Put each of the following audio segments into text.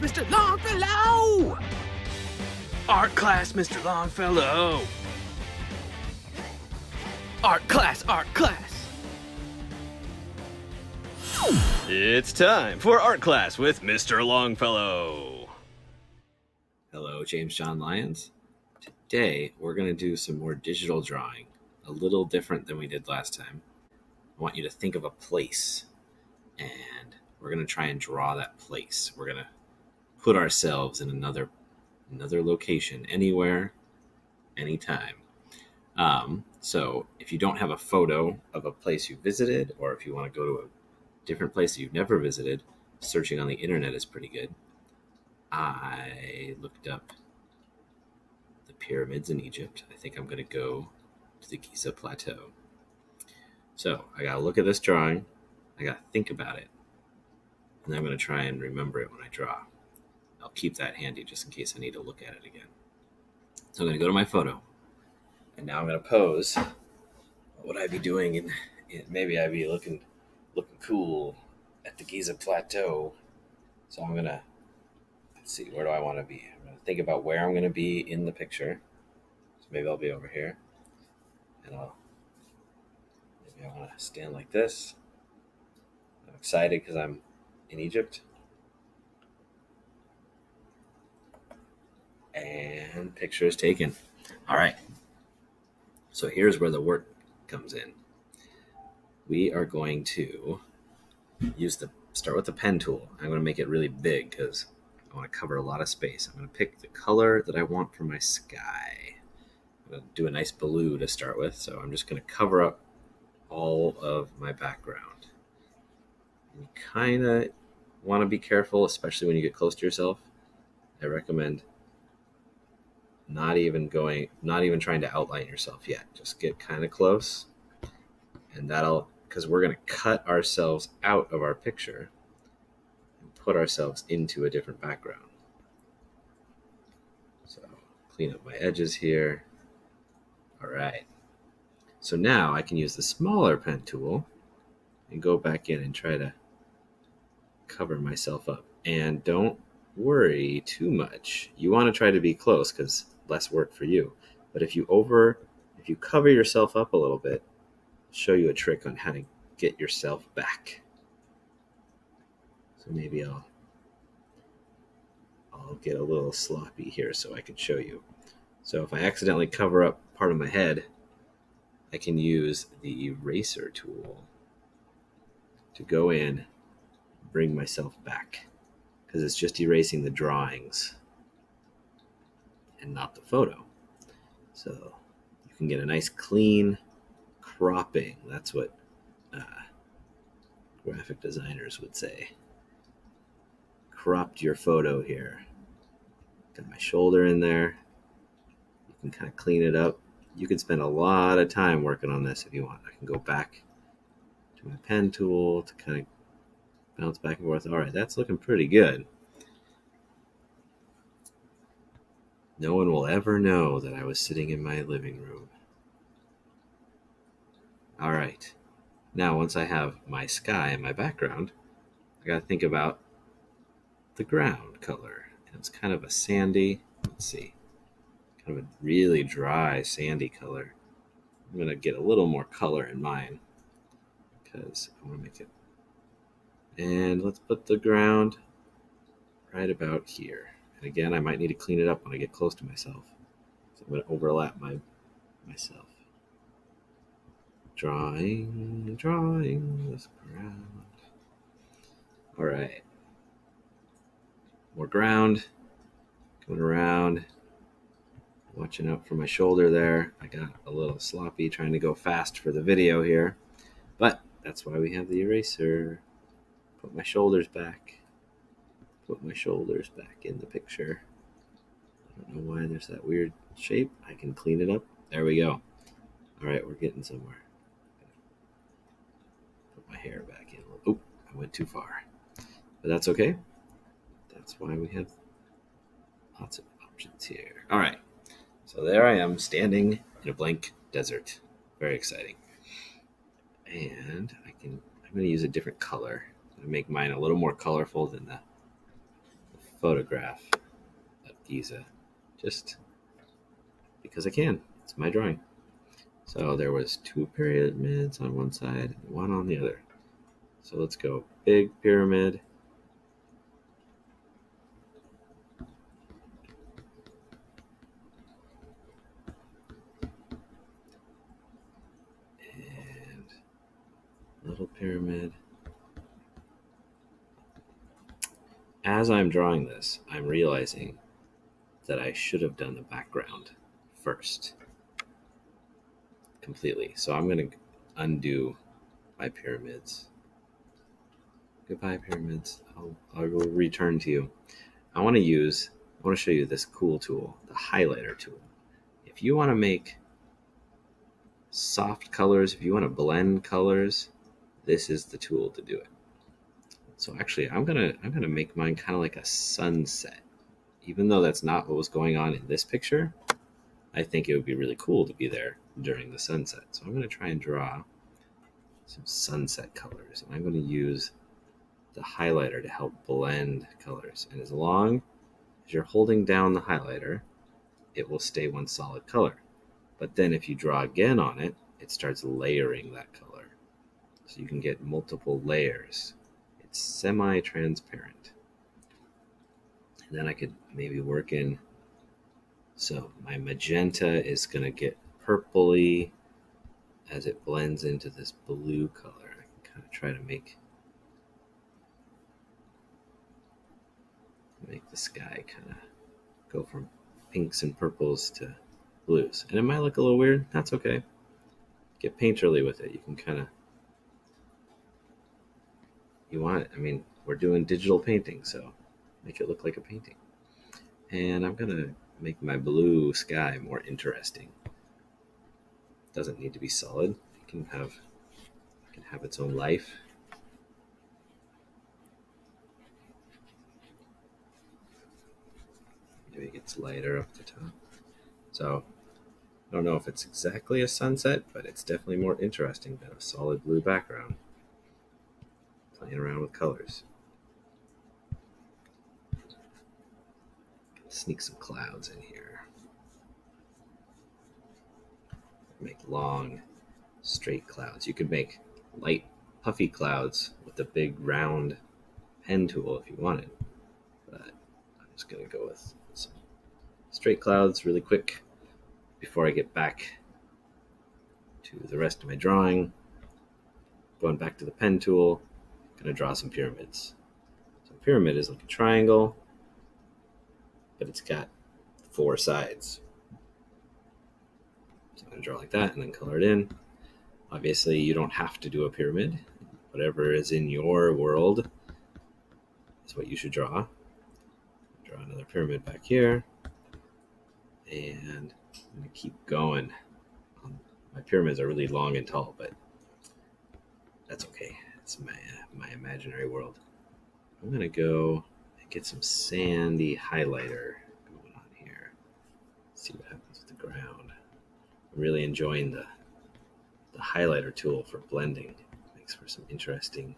Mr. Longfellow! Art class, Mr. Longfellow! Art class, art class! It's time for art class with Mr. Longfellow. Hello, James John Lyons. Today, we're going to do some more digital drawing, a little different than we did last time. I want you to think of a place, and we're going to try and draw that place. We're going to put ourselves in another location, anywhere, anytime. So if you don't have a photo of a place you visited, or if you want to go to a different place that you've never visited, searching on the internet is pretty good. I looked up the pyramids in Egypt. I think I'm going to go to the Giza Plateau. So I got to look at this drawing. I got to think about it. And I'm going to try and remember it when I draw. I'll keep that handy just in case I need to look at it again. So I'm going to go to my photo. And now I'm going to pose. What would I be doing? And maybe I'd be looking cool at the Giza Plateau. So I'm going to, let's see, where do I want to be? I'm going to think about where I'm going to be in the picture. So maybe I'll be over here. And maybe I want to stand like this. I'm excited because I'm in Egypt. And picture is taken. All right. So here's where the work comes in. We are going to start with the pen tool. I'm going to make it really big because I want to cover a lot of space. I'm going to pick the color that I want for my sky. I'm going to do a nice blue to start with. So I'm just going to cover up all of my background. You kind of want to be careful, especially when you get close to yourself. I recommend not even trying to outline yourself yet. Just get kind of close, and because we're going to cut ourselves out of our picture and put ourselves into a different background. So clean up my edges here. All right. So now I can use the smaller pen tool and go back in and try to cover myself up. And don't worry too much. You want to try to be close because less work for you. But if you cover yourself up a little bit, I'll show you a trick on how to get yourself back. So maybe I'll get a little sloppy here so I can show you. So if I accidentally cover up part of my head, I can use the eraser tool to go in, bring myself back, because it's just erasing the drawings and not the photo. So you can get a nice clean cropping. That's what graphic designers would say. Cropped your photo here. Got my shoulder in there. You can kind of clean it up. You can spend a lot of time working on this if you want. I can go back to my pen tool to kind of bounce back and forth. All right, that's looking pretty good. No one will ever know that I was sitting in my living room. All right. Now, once I have my sky in my background, I got to think about the ground color. And it's kind of a sandy, kind of a really dry, sandy color. I'm going to get a little more color in mine because I want to make it. And let's put the ground right about here. And again, I might need to clean it up when I get close to myself. So I'm going to overlap myself. Drawing this ground. All right. More ground. Going around. Watching out for my shoulder there. I got a little sloppy trying to go fast for the video here. But that's why we have the eraser. Put my shoulders back. Put my shoulders back in the picture. I don't know why there's that weird shape. I can clean it up. There we go. All right, we're getting somewhere. Put my hair back in. Oh, I went too far. But that's okay. That's why we have lots of options here. All right. So there I am standing in a blank desert. Very exciting. And I'm going to use a different color. I'm going to make mine a little more colorful than the photograph of Giza, just because I can. It's my drawing. So there was 2 pyramids on one side and 1 on the other. So let's go big pyramid. And little pyramid. As I'm drawing this, I'm realizing that I should have done the background first completely. So I'm going to undo my pyramids. Goodbye, pyramids. I will return to you. I want to show you this cool tool, the highlighter tool. If you want to make soft colors, if you want to blend colors, this is the tool to do it. So actually, I'm gonna make mine kind of like a sunset. Even though that's not what was going on in this picture, I think it would be really cool to be there during the sunset. So I'm gonna try and draw some sunset colors, and I'm going to use the highlighter to help blend colors. And as long as you're holding down the highlighter, it will stay one solid color. But then if you draw again on it, it starts layering that color. So you can get multiple layers. It's semi-transparent. And then I could maybe work in, so my magenta is going to get purpley as it blends into this blue color. I can kind of try to make the sky kind of go from pinks and purples to blues. And it might look a little weird. That's okay. Get painterly with it. You can kind of, you want it. I mean, we're doing digital painting, so make it look like a painting. And I'm going to make my blue sky more interesting. It doesn't need to be solid. It can have its own life. Maybe it gets lighter up the top. So I don't know if it's exactly a sunset, but it's definitely more interesting than a solid blue background. Playing around with colors. Sneak some clouds in here. Make long, straight clouds. You could make light, puffy clouds with the big round pen tool if you wanted. But I'm just going to go with some straight clouds really quick before I get back to the rest of my drawing. Going back to the pen tool, I'm going to draw some pyramids. So a pyramid is like a triangle, but it's got 4 sides. So I'm going to draw like that and then color it in. Obviously, you don't have to do a pyramid. Whatever is in your world is what you should draw. Draw another pyramid back here. And I'm going to keep going. My pyramids are really long and tall, but that's okay. It's my imaginary world. I'm going to go and get some sandy highlighter going on here. See what happens with the ground. I'm really enjoying the highlighter tool for blending. It makes for some interesting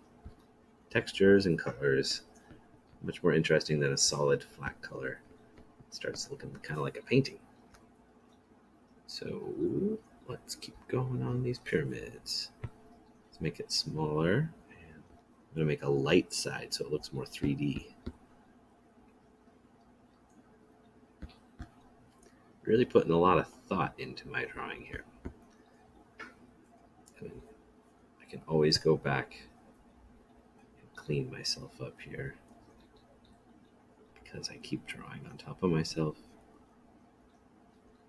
textures and colors. Much more interesting than a solid flat color. It starts looking kind of like a painting. So let's keep going on these pyramids. Let's make it smaller. And I'm going to make a light side so it looks more 3D. Really putting a lot of thought into my drawing here. And I can always go back and clean myself up here because I keep drawing on top of myself.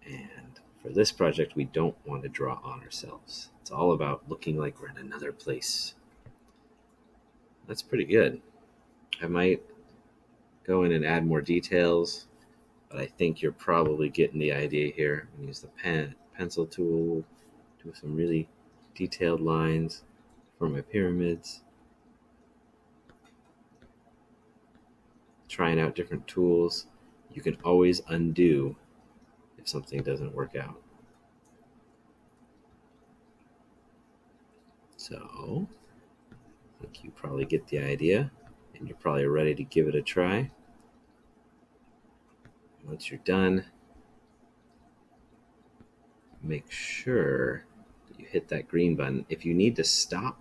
And for this project, we don't want to draw on ourselves. It's all about looking like we're in another place. That's pretty good. I might go in and add more details, but I think you're probably getting the idea here. I'm going to use the pencil tool, do some really detailed lines for my pyramids. Trying out different tools. You can always undo if something doesn't work out. So I think you probably get the idea, and you're probably ready to give it a try. Once you're done, make sure that you hit that green button. If you need to stop,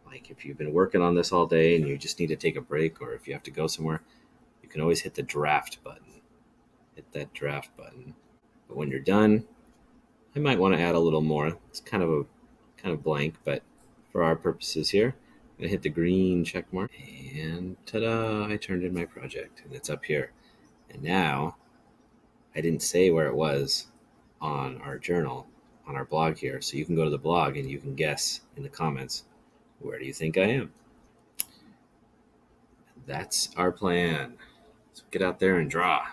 like if you've been working on this all day and you just need to take a break, or if you have to go somewhere, you can always hit the draft button. Hit that draft button. But when you're done, I might want to add a little more. It's kind of blank, but for our purposes here, I'm gonna hit the green check mark, and ta-da! I turned in my project, and it's up here. And now, I didn't say where it was on our journal, on our blog here, so you can go to the blog and you can guess in the comments, where do you think I am? That's our plan. So get out there and draw.